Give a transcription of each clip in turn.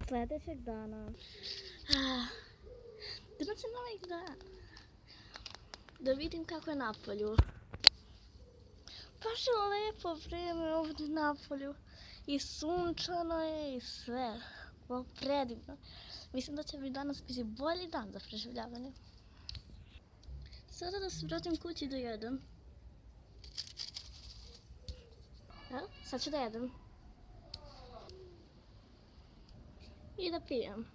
Sljedećeg dana. Danas je novi dan. Da vidim kako je napolju. Baš je lijepo vrijeme ovdje napolju. I sunčano je i sve. Ovo predivno. Mislim da će mi danas biti bolji dan za preživljavanje. Sada da se vratim kući da jedem. Evo, sad ću da jedem. I da pijem.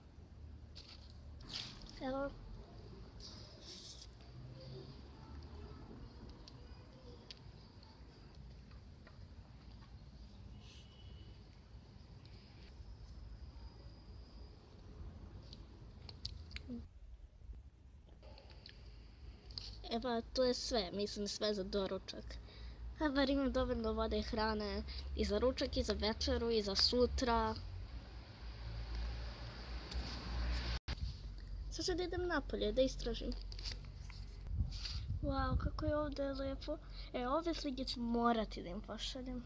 Evo. Evo, to je sve, mislim sve za doručak. A bar imam dovoljno vode i hrane i za ručak, i za večeru, i za sutra. Sad ću da idem napolje, da istražim. Wow, kako je ovdje lijepo. Ove slike ću morati da im pošaljem.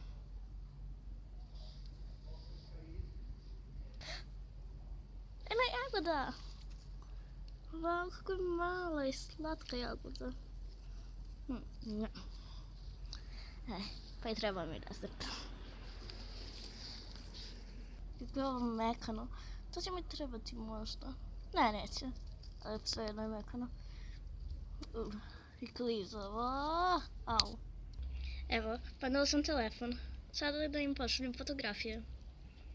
Ena jagoda! Wow, kako je mala i slatka jagoda. Pa i treba mi razrta. Kako je ovo mekano. To će mi trebati možda. Ne, neće. Ali sve jedno je mekano. I klizavo. Au. Evo, padnula sam telefon. Sada da im pošaljem fotografije.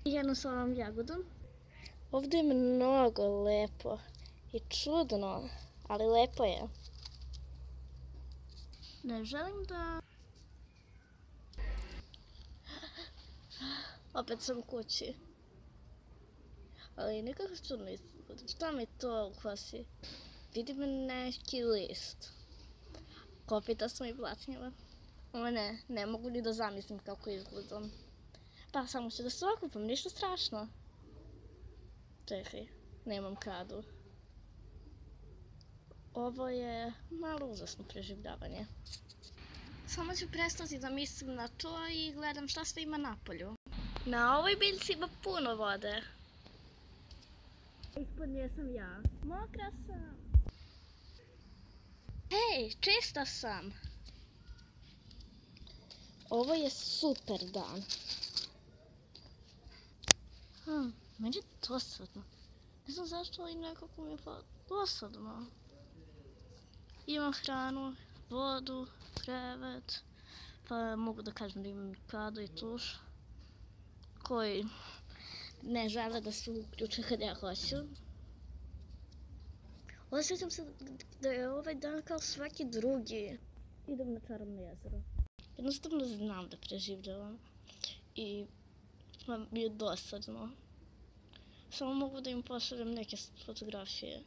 Jednu s ovom jagodom. Ovdje je mnogo lepo. I čudno, ali lepo je. Ne želim da... Opet sam kući. Ali nekako čudno izgleda. Šta mi to u kosi? Vidim neki list. Kopita sam i blatnjava. Ovo ne mogu ni da zamislim kako izgledam. Pa samo ću da se okupam, ništa strašno. Čekaj, nemam kadu. Ovo je malo užasno preživljavanje. Samo ću prestati da mislim na to i gledam šta sve ima napolju. Na ovoj biljci ima puno vode. Ispod nje sam ja. Mokra sam. Hej, čista sam. Ovo je super dan. Meni je dosadno. Ne znam zašto, ali nekako mi je dosadno. Imam hranu, vodu, krevet, pa mogu da kažem da imam kadu i tuš, koji ne žele da se uključe kad ja hoću. Osjećam se da je ovaj dan kao svaki drugi. Idem na čarobno jezero. Jednostavno znam da preživljavam i mi je dosadno. Samo mogu da im pošaljem neke fotografije.